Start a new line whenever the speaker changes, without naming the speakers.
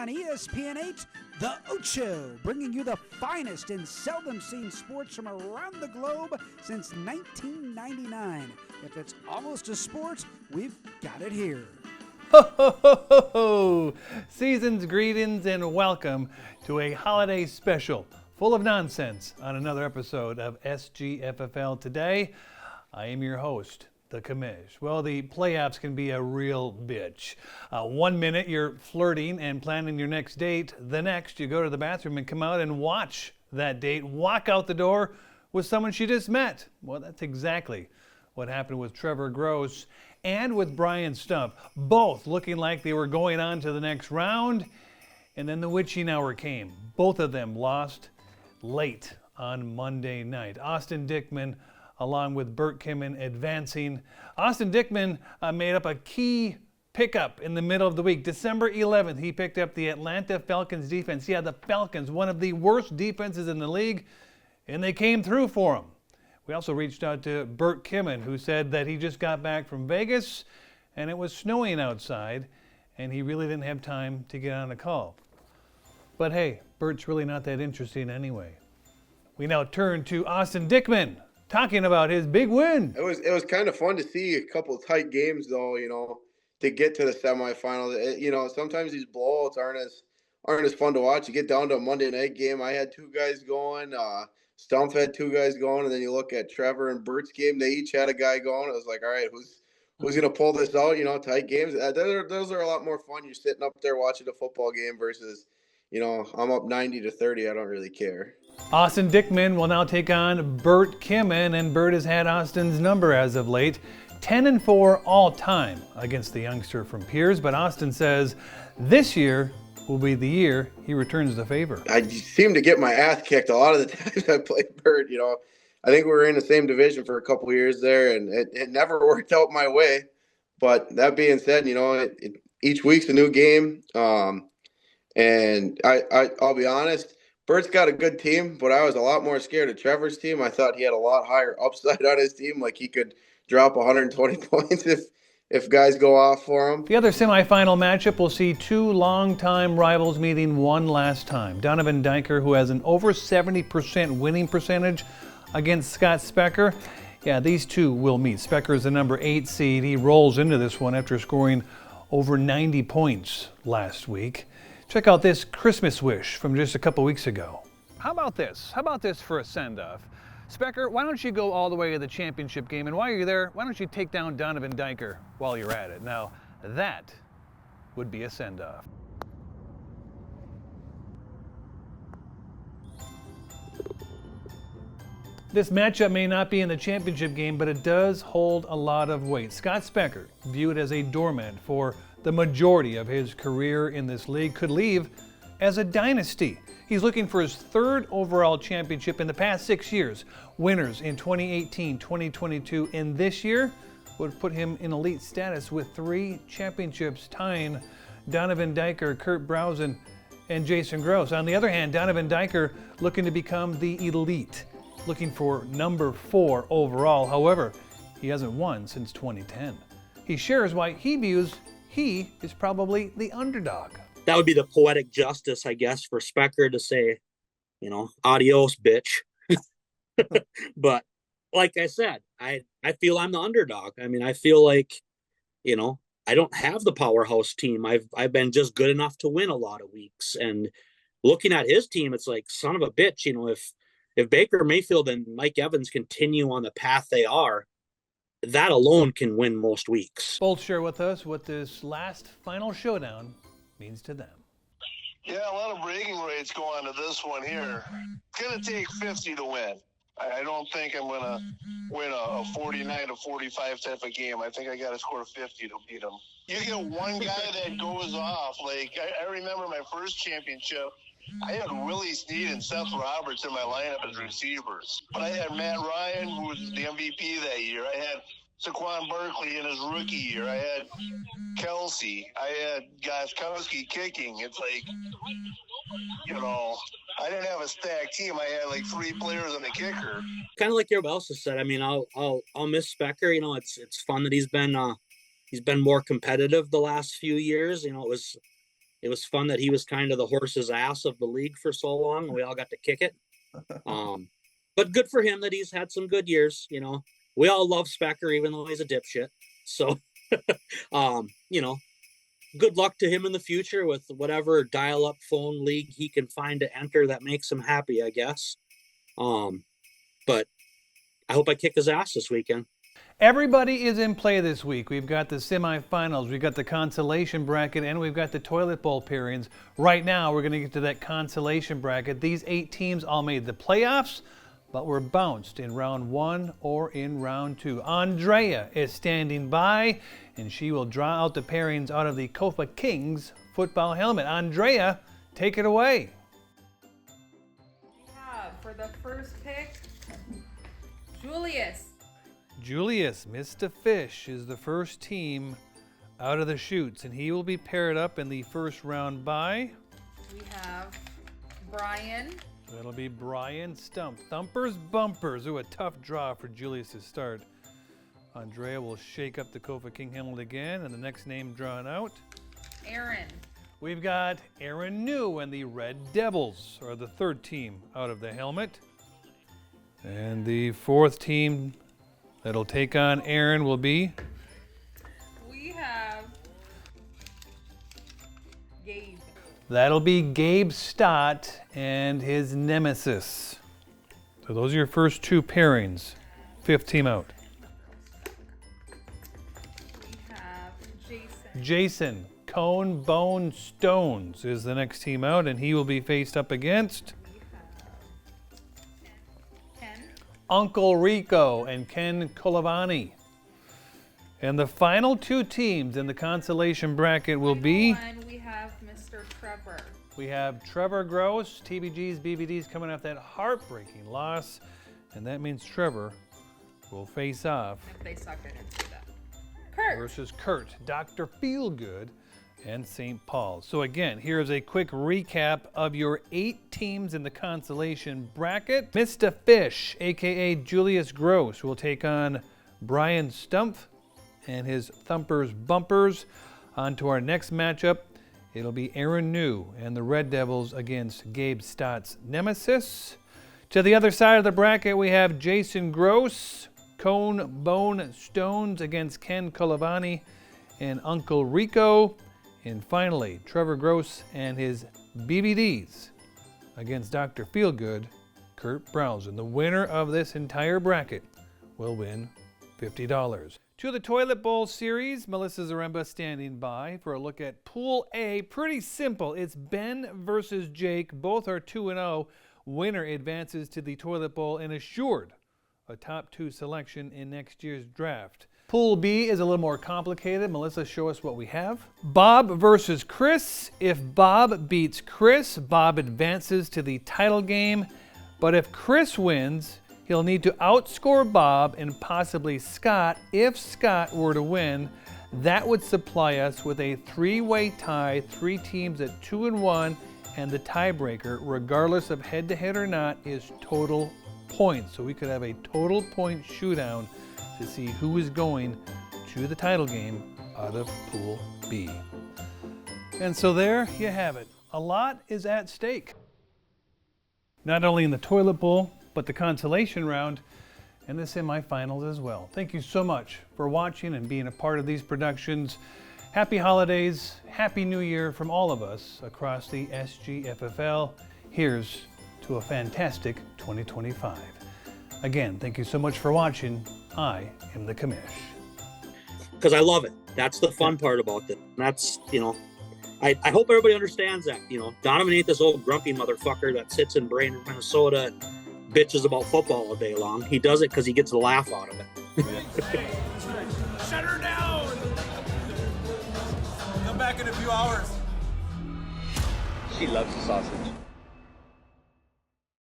ESPN8, The Ocho, bringing you the finest and seldom seen sports from around the globe since 1999. If it's almost a sport, we've got it here.
Ho, ho, ho, ho, ho. Season's greetings and welcome to a holiday special full of nonsense on another episode of SGFFL Today. I am your host, the commish. Well, the playoffs can be a real bitch. 1 minute you're flirting and planning your next date. The next you go to the bathroom and come out and watch that date walk out the door with someone she just met. Well, that's exactly what happened with Trevor Gross and with Brian Stump, both looking like they were going on to the next round. And then the witching hour came. Both of them lost late on Monday night. Austin Dickman along with Burt Kimmin advancing. Austin Dickman made up a key pickup in the middle of the week. December 11th, he picked up the Atlanta Falcons defense. Yeah, the Falcons, one of the worst defenses in the league, and they came through for him. We also reached out to Burt Kimmin, who said that he just got back from Vegas and it was snowing outside and he really didn't have time to get on a call. But hey, Burt's really not that interesting anyway. We now turn to Austin Dickman talking about his big win.
It was kind of fun to see a couple of tight games though, to get to the semifinals. Sometimes these blowouts aren't as fun to watch. You get down to a Monday night game. I had two guys going. Stump had two guys going, and then you look at Trevor and Bert's game. They each had a guy going. It was like, all right, who's going to pull this out? Tight games. Those are a lot more fun. You're sitting up there watching a football game versus, I'm up 90-30. I don't really care.
Austin Dickman will now take on Burt Kimmin, and Burt has had Austin's number as of late, 10-4 all time against the youngster from Piers. But Austin says this year will be the year he returns the favor.
I seem to get my ass kicked a lot of the times I played Burt. I think we were in the same division for a couple of years there, and it never worked out my way. But that being said, each week's a new game. And I'll be honest, Burt's got a good team, but I was a lot more scared of Trevor's team. I thought he had a lot higher upside on his team, like he could drop 120 points if guys go off for him.
The other semifinal matchup will see two longtime rivals meeting one last time. Donovan Diker, who has an over 70% winning percentage against Scott Specker. Yeah, these two will meet. Specker is the number 8 seed. He rolls into this one after scoring over 90 points last week. Check out this Christmas wish from just a couple weeks ago. How about this? How about this for a send-off? Specker, why don't you go all the way to the championship game, and while you're there, why don't you take down Donovan Diker while you're at it? Now, that would be a send-off. This matchup may not be in the championship game, but it does hold a lot of weight. Scott Specker, viewed as a doormat for the majority of his career in this league, could leave as a dynasty. He's looking for his third overall championship in the past 6 years. Winners in 2018, 2022, and this year would put him in elite status with 3 championships, tying Donovan Diker, Kurt Brausen, and Jason Gross. On the other hand, Donovan Diker looking to become the elite, looking for number 4 overall. However, he hasn't won since 2010. He shares why he views he is probably the underdog.
That would be the poetic justice, I guess, for Specker to say, adios, bitch. But like I said, I feel I'm the underdog. I mean, I feel like, I don't have the powerhouse team. I've been just good enough to win a lot of weeks. And looking at his team, it's like, son of a bitch, if Baker Mayfield and Mike Evans continue on the path they are, that alone can win most weeks.
Both share with us what this last final showdown means to them.
Yeah, a lot of bragging rights go on to this one here. It's going to take 50 to win. I don't think I'm going to win a 49-45 type of game. I think I got to score 50 to beat them. You get one guy that goes off. Like, I remember my first championship, I had Willie Snead and Seth Roberts in my lineup as receivers. But I had Matt Ryan, who was the MVP that year. I had Saquon Barkley in his rookie year. I had Kelsey. I had Goskowski kicking. It's like, I didn't have a stacked team. I had like 3 players and a kicker.
Kind of like everybody else has said. I mean, I'll miss Specker. It's fun that he's been more competitive the last few years. It was It was fun that he was kind of the horse's ass of the league for so long, and we all got to kick it. But good for him that he's had some good years. You know, we all love Specker, even though he's a dipshit. So, you know, good luck to him in the future with whatever dial-up phone league he can find to enter that makes him happy, I guess. But I hope I kick his ass this weekend.
Everybody is in play this week. We've got the semifinals, we've got the consolation bracket, and we've got the toilet bowl pairings. Right now, we're going to get to that consolation bracket. These 8 teams all made the playoffs, but were bounced in round 1 or in round 2. Andrea is standing by, and she will draw out the pairings out of the Kofa Kings football helmet. Andrea, take it away.
We have for the first pick, Julius.
Julius, Mr. Fish, is the first team out of the chutes, and he will be paired up in the first round by...
We have Brian.
That'll be Brian Stump. Thumpers, bumpers. Ooh, a tough draw for Julius to start. Andrea will shake up the Kofa King helmet again, and the next name drawn out.
Aaron.
We've got Aaron New, and the Red Devils are the third team out of the helmet. And the fourth team that'll take on Aaron will be...
We have Gabe.
That'll be Gabe Stott and his nemesis. So those are your first 2 pairings. 5th team out.
We have Jason.
Jason, Cone Bone Stones is the next team out, and he will be faced up against...
We have Ken.
Uncle Rico and Ken Colavani. And the final 2 teams in the consolation bracket will be...
And we have Mr. Trevor.
We have Trevor Gross, TBG's, BBD's coming off that heartbreaking loss. And that means Trevor will face off
If they suck, I didn't say that. Kurt.
versus Kurt, Dr. Feelgood, and St. Paul's. So again, here's a quick recap of your 8 teams in the consolation bracket. Mr. Fish, aka Julius Gross, will take on Brian Stump and his Thumpers Bumpers. On to our next matchup. It'll be Aaron New and the Red Devils against Gabe Stott's nemesis. To the other side of the bracket, we have Jason Gross, Cone Bone Stones against Ken Colavani and Uncle Rico. And finally, Trevor Gross and his BBDs against Dr. Feelgood, Kurt Browson. The winner of this entire bracket will win $50. To the Toilet Bowl series, Melissa Zaremba standing by for a look at Pool A. Pretty simple. It's Ben versus Jake. Both are 2-0. Winner advances to the Toilet Bowl and assured a top 2 selection in next year's draft. Pool B is a little more complicated. Melissa, show us what we have. Bob versus Chris. If Bob beats Chris, Bob advances to the title game. But if Chris wins, he'll need to outscore Bob and possibly Scott. If Scott were to win, that would supply us with a 3-way tie, 3 teams at 2-1, and the tiebreaker, regardless of head-to-head or not, is total points. So we could have a total point shootout to see who is going to the title game out of Pool B. And so there you have it. A lot is at stake. Not only in the Toilet Bowl, but the consolation round and the semifinals as well. Thank you so much for watching and being a part of these productions. Happy holidays, Happy New Year from all of us across the SGFFL. Here's to a fantastic 2025. Again, thank you so much for watching. I am the commish.
Because I love it. That's the fun part about it. That's, you know, I hope everybody understands that. You know, Donovan ain't this old grumpy motherfucker that sits in Brainerd, Minnesota and bitches about football all day long. He does it because he gets a laugh out of it.
Shut her down! Come back in a few hours.
She loves the sausage.